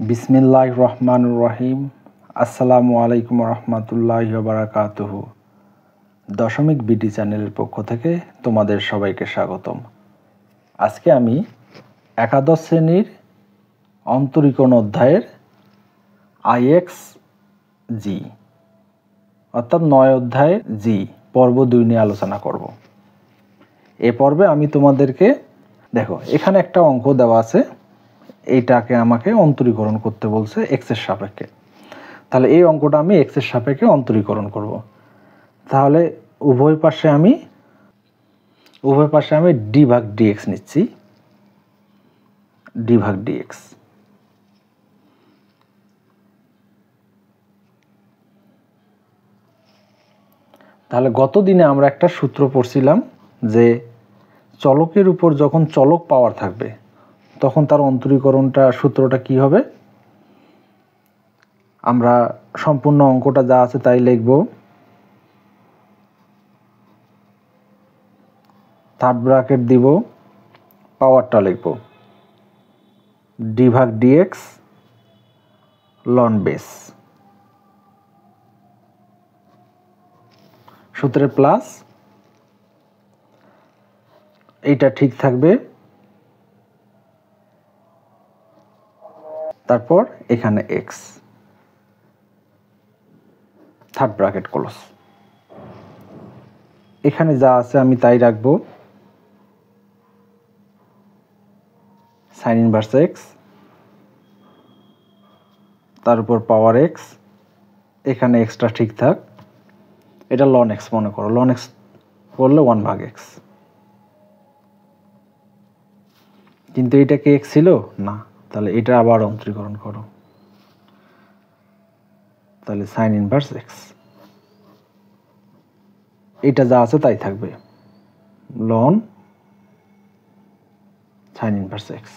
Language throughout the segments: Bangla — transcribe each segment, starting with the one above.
বিসমিল্লাহির রহমানির রহিম। আসসালামু আলাইকুম রহমতুল্লাহি ওয়া বারাকাতুহু। দশমিক বিডি চ্যানেলের পক্ষ থেকে তোমাদের সবাইকে স্বাগতম। আজকে আমি একাদশ শ্রেণীর অন্তরীকরণ অধ্যায়ের আইএক্স জি অর্থাৎ 9 অধ্যায়ের জি পর্ব 2 নিয়ে আলোচনা করব। এ পর্বে আমি তোমাদেরকে দেখো, এখানে একটা অঙ্ক দেওয়া আছে, এইটাকে আমাকে অন্তরীকরণ করতে বলছে এক্সের সাপেক্ষে। তাহলে এই অঙ্কটা আমি এক্সের সাপেক্ষে অন্তরীকরণ করব। তাহলে উভয় পাশে আমি ডি ভাগ ডিএক্স নিচ্ছি, ডি ভাগ ডিএক্স। তাহলে গত দিনে আমরা একটা সূত্র পড়ছিলাম যে চলকের উপর যখন চলক পাওয়ার থাকবে তখন তার অন্তরীকরণটা সূত্রটা কি হবে। আমরা সম্পূর্ণ অঙ্কটা যা আছে তাই লিখব। থার্ড ব্র্যাকেট দিব, পাওয়ারটা লিখব ডি ভাগ ডিএক্স লন বেস, সূত্রে প্লাস, এইটা ঠিক থাকবে। তারপর এখানে এক্স, থার্ড ব্র্যাকেট ক্লোজ। এখানে যা আছে আমি তাই রাখবো, সাইন ইনভার্স এক্স, তার উপর পাওয়ার এক্স, এখানে এক্সটা ঠিক থাক, এটা লন এক্স মনে করো, লন এক্স করলে 1 ভাগ এক্স, কিন্তু এটা কি এক্স ছিল না, তাহলে এটা আবার অন্তরীকরণ করো, তাহলে সাইন ইনভার্স এক্স, এটা যা আছে তাই থাকবে, লন সাইন ইনভার্স এক্স,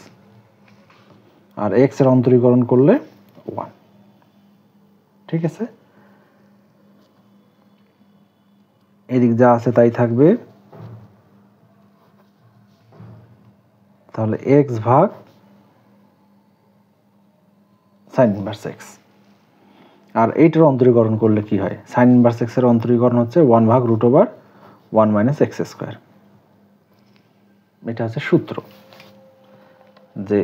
আর এক্স এর অন্তরীকরণ করলে 1। ঠিক আছে, এদিক যা আছে তাই থাকবে, তাহলে এক্স ভাগ সাইন ইনভার্স এক্স। আর এইটার অন্তরীকরণ করলে কি হয়, সাইন ইনভার্স এক্স এর অন্তরীকরণ হচ্ছে 1 ভাগ root over 1 minus x square. এটা হচ্ছে সূত্র যে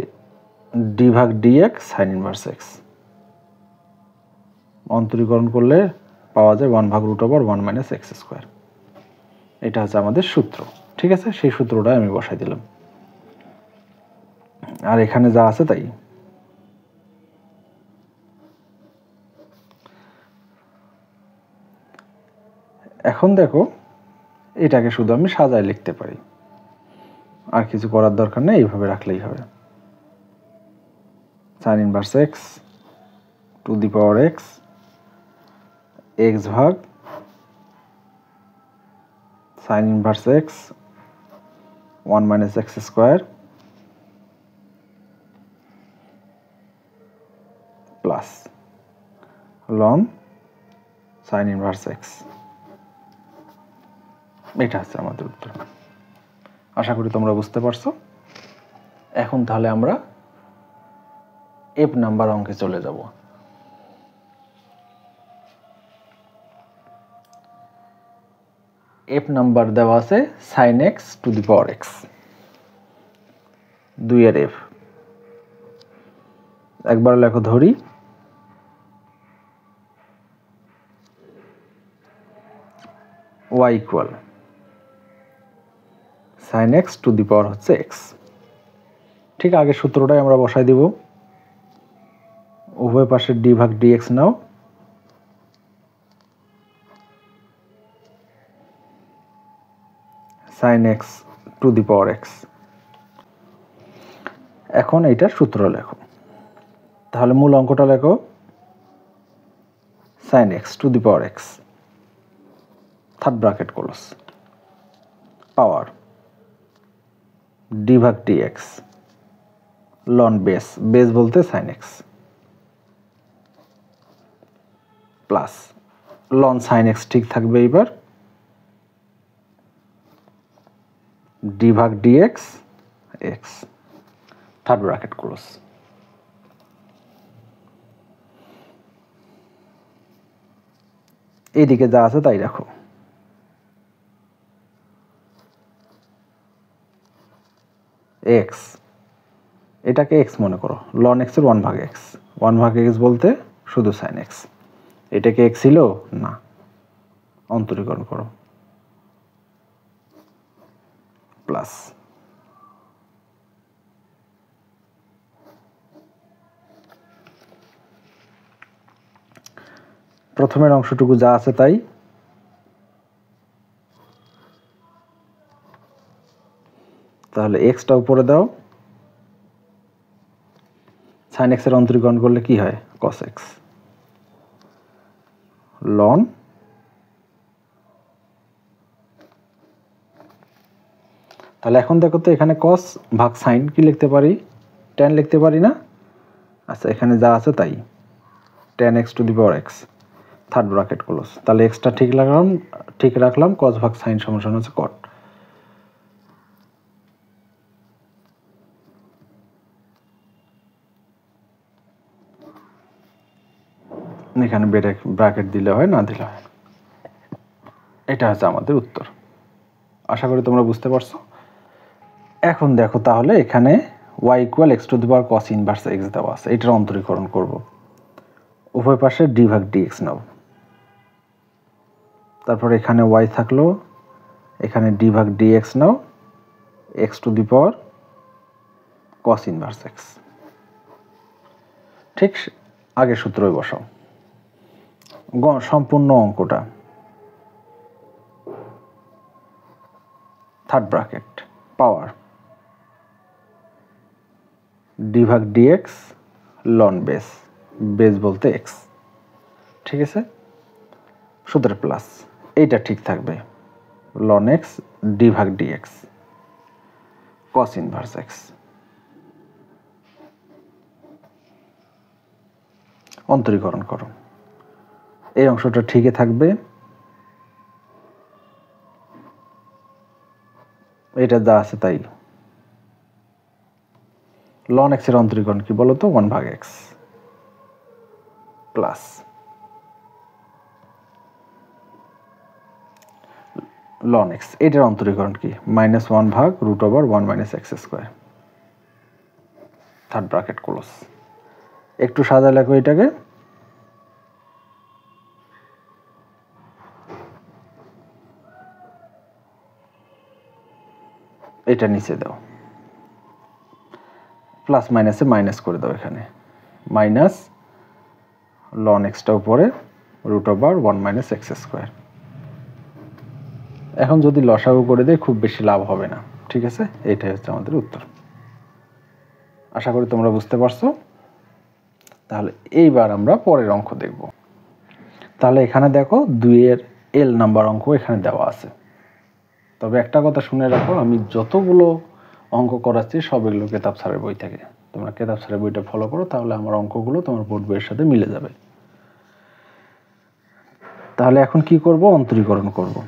ডি ভাগ ডিএক্স সাইন ইনভার্স এক্স অন্তরীকরণ করলে পাওয়া যায় 1 ভাগ root over 1 minus x square. এটা হচ্ছে আমাদের সূত্র। ঠিক আছে, সেই সূত্রটা আমি বসাই দিলাম, আর এখানে যা আছে তাই। এখন দেখো, এটাকে শুধু আমি সাজায় লিখতে পারি, আর কিছু করার দরকার নেই, এইভাবে রাখলেই হবে। Sine inverse x to the power x, x ভাগ sine inverse x 1 minus x square plus ln sine inverse x. এটা হচ্ছে আমাদের উত্তর। আশা করি তোমরা বুঝতে পারছো। এখন তাহলে আমরা এফ নাম্বার অঙ্কে চলে যাব। এফ নাম্বার দেওয়া আছে sine x to the power x, 2 এর এফ। একবার লেখো ধরি, y equal sine x to the power হচ্ছে এক্স। ঠিক আগে সূত্রটাই আমরা বসাই দিব, উভয় পাশে ডি ভাগ ডিএক্স নাও, sine x to the power x. এখন এইটার সূত্র লেখো, তাহলে মূল অঙ্কটা লেখো sine x to the power x, third bracket close, power d ভাগ ডিএক্স লন বেস, বেস বলতে sine x, plus ln sine x ঠিক থাকবে, এবার ডি ভাগ dx x, third bracket close. এইদিকে যা আছে তাই রাখো। এক্স, এটাকে এক্স মনে করো, লন এক্সের 1/x। 1/x বলতে শুধু সাইন এক্স। এটাকে এক্স ছিল না, অন্তরীকরণ করো, প্লাস প্রথমের অংশটুকু যা আছে তাই, তাহলে এক্সটা উপরে দাও, সাইন এক্সের অন্তরীকরণ করলে কি হয়, কস এক্স, লন তাহলে এখন দেখো তো এখানে কস ভাগ সাইন কি লিখতে পারি, ট্যান লিখতে পারি না? আচ্ছা, এখানে যা আছে তাই, tan x two the power x, third bracket close. তাহলে এক্সটা ঠিক রাখলাম, কস ভাগ সাইন সমান হচ্ছে কট। এখানে ব্র্যাকেট দিলে হয়, না দিলে হয়। এটা হচ্ছে আমাদের উত্তর। আশা করি তোমরা বুঝতে পারছো। এখন দেখো তাহলে এখানে y equal x two the power cos inverse x দেওয়া আছে, এটার অন্তরীকরণ করব। উভয় পাশে d ভাগ dx নাও, তারপর এখানে y থাকলো, এখানে d ভাগ dx now, x two the power cos inverse x। ঠিক আগের সূত্রই বসাও। সম্পূর্ণ অঙ্কটা, থার্ড ব্র্যাকেট পাওয়ার d ভাগ dx লন বেস, বেস বলতে x, ঠিক আছে, সূত্রের প্লাস, এইটা ঠিক থাকবে, লন x d ভাগ dx cos ইনভার্স x। অন্তরীকরণ করো, এই অংশটা ঠিকই থাকবে, এটা যা আছে তাই। লন এক্স এর অন্তরীকরণ কি বলতো, 1/x প্লাস লন এক্স, এটার অন্তরীকরণ কি, -1 ভাগ √1 - x², থার্ড ব্র্যাকেট ক্লোজ। একটু সাদা লেখো এটাকে, এটা নিচে দাও, প্লাস মাইনাসে মাইনাস করে দাও, এখানে মাইনাস লন এক্সটা উপরে √1 - x²। এখন যদি লসাগু করে দেয় খুব বেশি লাভ হবে না, ঠিক আছে, এটাই হচ্ছে আমাদের উত্তর। আশা করি তোমরা বুঝতে পারছো। তাহলে এইবার আমরা পরের অঙ্ক দেখব। তাহলে এখানে দেখো 2 এর এল নাম্বার অঙ্ক এখানে দেওয়া আছে। তবে একটা কথা শুনে রাখো, আমি যতগুলো অঙ্ক করাচ্ছি সবগুলো কেতাব স্যারের বই থেকে। তোমরা কেতাব স্যারের বইটা ফলো করো, তাহলে আমার অঙ্কগুলো তোমার বোর্ড বইয়ের সাথে মিলে যাবে। তাহলে এখন কি করব, অন্তরীকরণ করব।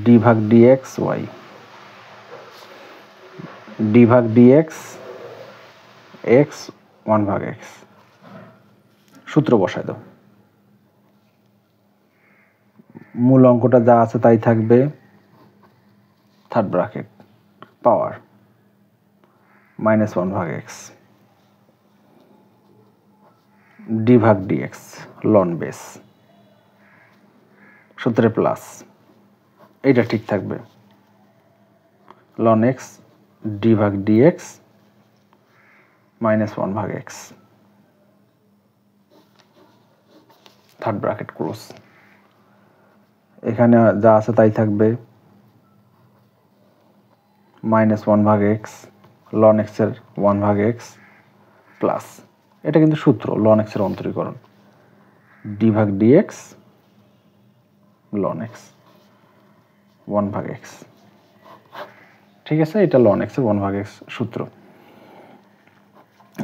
d ভাগ dx y, d ভাগ dx x 1/x, সূত্র বসায় দাও। মূল অঙ্কটা যা আছে তাই থাকবে, থার্ড ব্র্যাকেট পাওয়ার -1/x d ভাগ dx লন বেস, সূত্রে প্লাস, এটা ঠিক থাকবে, লন x d ভাগ dx -1/x, third bracket close. এখানে যা আছে তাই থাকবে, -1/x লন x এর 1/x প্লাস, এটা কিন্তু সূত্র, লন x এর অন্তরীকরণ, d ভাগ dx লন x 1/x, ঠিক আছে, এটা লন x এর 1/x সূত্র।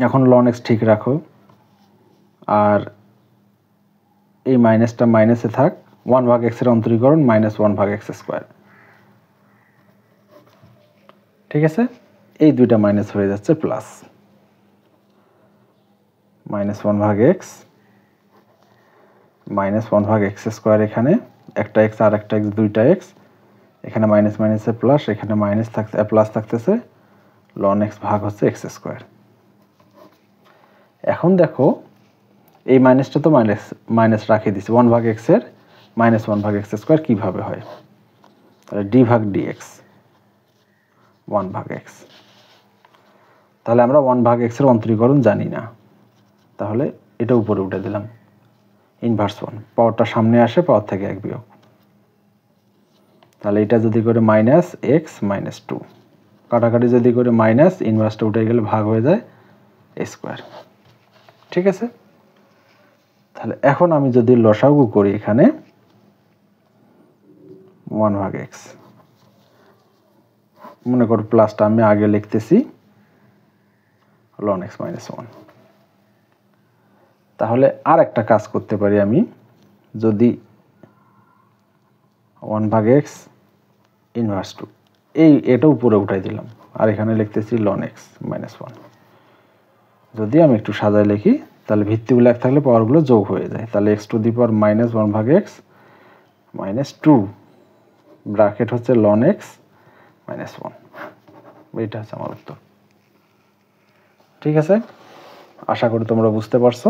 এখন লন x ঠিক রাখো, আর এই মাইনাসটা মাইনাসে থাক, 1/x এর অন্তরীকরণ -1/x², ঠিক আছে, এই দুইটা মাইনাস হয়ে যাচ্ছে প্লাস, -1/x মাইনাস 1/x², এখানে একটা এক্স আর একটা এক্স, দুইটা এক্স, এখানে মাইনাস মাইনাসে প্লাস, এখানে মাইনাস থাকছে প্লাস থাকতেছে, ln x ভাগ হচ্ছে x²। এখন দেখো এই মাইনাসটা তো মাইনাস রাখিয়ে দিচ্ছি, 1/x এর মাইনাস 1/x² কিভাবে হয়, তাহলে d ভাগ dx 1/x, তাহলে আমরা 1/x এর অন্তরীকরণ জানি না, তাহলে এটা উপরে উঠে দিলাম, ইনভার্স 1, পাওয়ারটা সামনে আসে, পাওয়ার থেকে 1 বিয়োগ, তাহলে এটা যদি করে মাইনাস x মাইনাস 2, কাটাকাটি যদি করে মাইনাস, ইনভার্সটা উঠে গেলে ভাগ হয়ে যায় a²। ঠিক আছে, তাহলে এখন আমি যদি লসাগু করি এখানে 1/x, মনে করো প্লাসটা আমি আগে লিখতেছি ln x মাইনাস 1, তাহলে আর একটা কাজ করতে পারি আমি, যদি 1/x ইনভার্স 2, এটা উপরে উঠাই দিলাম, আর এখানে লিখতেছি ln x মাইনাস 1। যদি আমি একটু সাজায় লিখি, তাহলে ভিত্তিগুলো এক থাকলে পাওয়ারগুলো যোগ হয়ে যায়, তাহলে x two the power minus 1/x minus 2 bracket হচ্ছে ln x মাইনাস 1, এইটা হচ্ছে আমার উত্তর। ঠিক আছে, আশা করি তোমরা বুঝতে পারছো।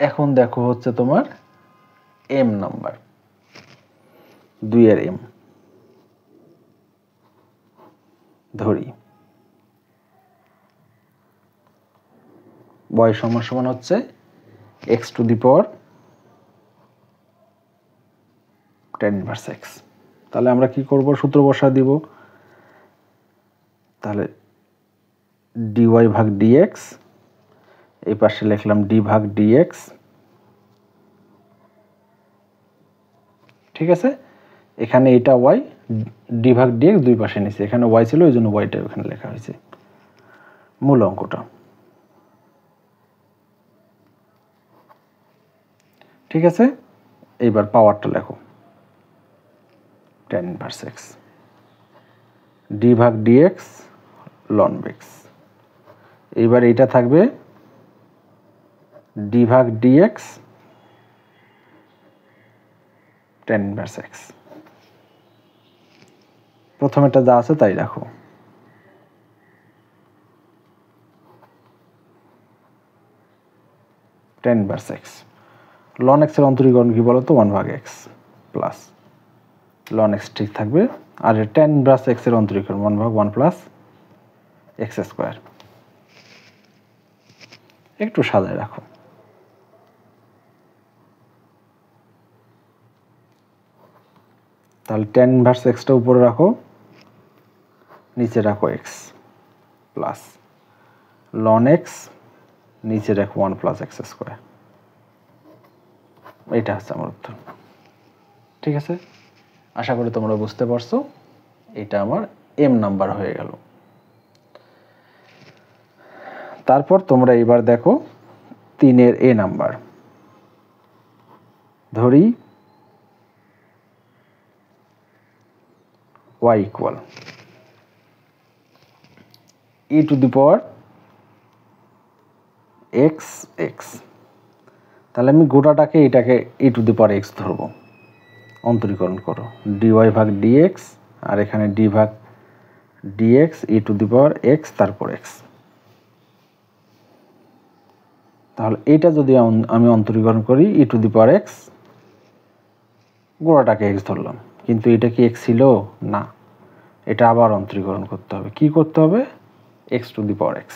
এখন দেখো হচ্ছে তোমার m নাম্বার, 2 এর m ধরি, y সমান সমান হচ্ছে x two the power tan inverse x। তাহলে আমরা কি করব, সূত্র বসা দিব, তাহলে dy ভাগ dx, এই পাশে লিখলাম d ভাগ dx। ঠিক আছে, এখানে এটা y, d ভাগ dx দুই পাশে নিচে, এখানে y ছিল ওই জন্য yটা এখানে লেখা হয়েছে, মূল অঙ্কটা। ঠিক আছে, এইবার পাওয়ারটা লেখো, tan ইনভার্স x, d ভাগ dx ln x, এইবার এটা থাকবে d ভাগ dx tan ইনভার্স x। প্রথমেটা যা আছে তাই রাখো, tan inverse x, ln x এর অন্তরীকরণ কি বলতো, 1/x প্লাস ln x ঠিক থাকবে, আর tan ইনভার্স x এর অন্তরীকরণ 1/1 প্লাস x²। একটু সাজায় রাখো, তাহলে tan ইনভার্স x টা উপরে রাখো, নিচে রাখো x প্লাস ln x, নিচে রাখো 1 প্লাস x²। এইটা হচ্ছে আমার উত্তর। ঠিক আছে, আশা করি তোমরা বুঝতে পারছো, এটা আমার m নাম্বার হয়ে গেল। তারপর তোমরা এবার দেখো 3 এর a নাম্বার, ধরি y equal e two the power x x, তাহলে আমি গোটাটাকে এটাকে e two the power x ধরবো, অন্তরীকরণ করো, dy ভাগ dx, আর এখানে d ভাগ dx e two the power x তারপর x। তাহলে এটা যদি আমি অন্তরীকরণ করি e two the power x, গোড়াটাকে x ধরলাম, কিন্তু এটা কি x ছিল না, এটা আবার অন্তরীকরণ করতে হবে, কি করতে হবে, x two the power x,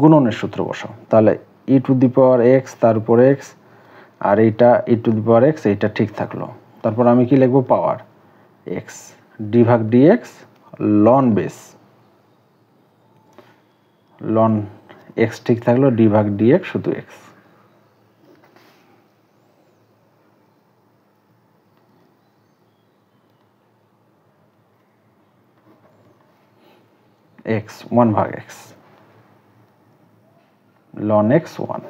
গুণনের সূত্র বসাও, তাহলে e two the power x তার উপর x, আর এইটা e two the power x, এইটা ঠিক থাকলো, তারপর আমি কি লিখবো, পাওয়ার x d ভাগ dx ln base, ln x ঠিক থাকলো, d ভাগ dx শুধু x। x 1/x ln x 1,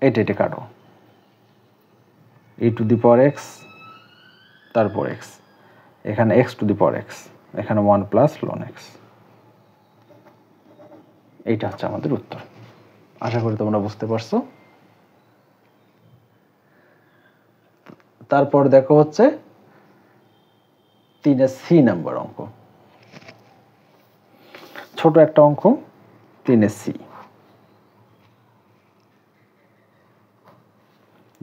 এটা কাটো, e two the power x তারপর x, এখানে x two the power x, এখানে 1 প্লাস ln x। এইটা হচ্ছে আমাদের উত্তর। আশা করি তোমরা বুঝতে পারছো। তারপর দেখো হচ্ছে 3-এর সি নাম্বার অঙ্ক, ছোট একটা অঙ্ক, 3-এর সি।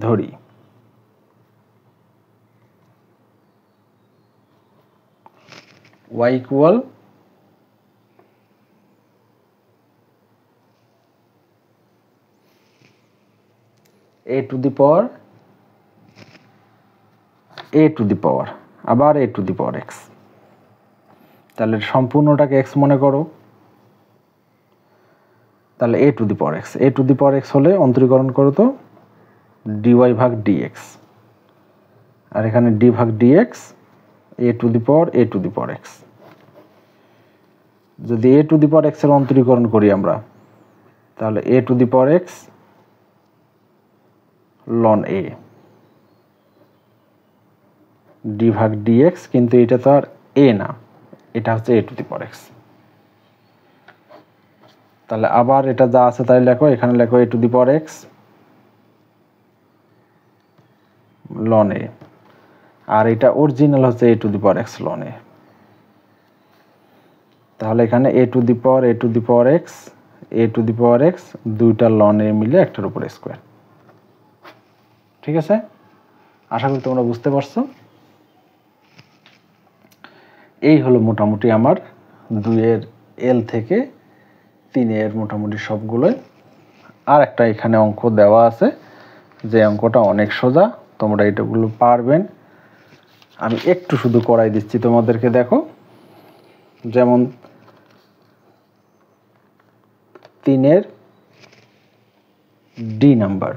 ধরি y equal a to the power আবার a to the power x। তাহলে সম্পূর্ণটাকে x মনে করো, তাহলে a to the power x হলে অন্তরীকরণ করো তো dy ভাগ dx, আর এখানে d ভাগ dx a to the power x। যদি a to the power x এর অন্তরীকরণ করি আমরা, তাহলে a to the power x ln a d ভাগ dx, কিন্তু এটা তো আর a না, এটা হচ্ছে a to the power x। তাহলে আবার এটা যা আছে তাই লেখো, এখানে লেখো a to the power x ln a, আর এটা অরিজিনাল হচ্ছে a to the power x ln a। তাহলে এখানে a to the power x দুইটা ln a মিলে একটার উপর স্কয়ার। ঠিক আছে, আশা করি তোমরা বুঝতে পারছো। এই হলো মোটামুটি আমার 2-এর এল থেকে 3-এর মোটামুটি সবগুলোই। আর একটা এখানে অঙ্ক দেওয়া আছে, যে অঙ্কটা অনেক সোজা, তোমরা এটাগুলো পারবেন। আমি একটু শুধু করাই দিচ্ছি তোমাদেরকে, দেখো। যেমন 3-এর ডি নাম্বার,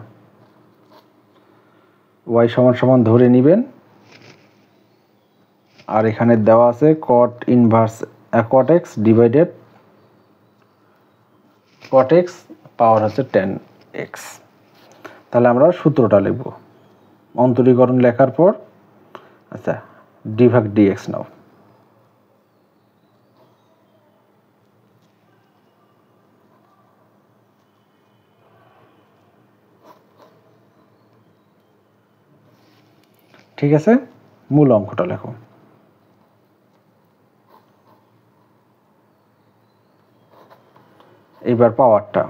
y সমান সমান ধরে নিবেন, আর এখানে দেওয়া আছে cot inverse cot x divided cot x পাওয়ার হচ্ছে 10x। তাহলে আমরা সূত্রটা লিখব অন্তরীকরণ লেখার পর। আচ্ছা, d ভাগ dx নাও। ঠিক আছে, মূল অঙ্কটা লেখো। এবার পাওয়ারটা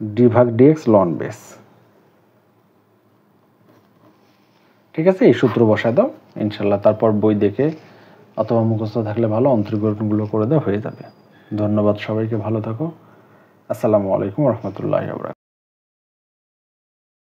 d ভাগ dx ln বেস। ঠিক আছে, এই সূত্র বসায় দাও ইনশাল্লাহ। তারপর বই দেখে অথবা মুখস্থ থাকলে ভালো, অন্তরীকরণগুলো করে দাও, হয়ে যাবে। ধন্যবাদ সবাইকে, ভালো থাকো। আসসালামু আলাইকুম রহমতুল্লাহি ওয়া বারাকাতুহু।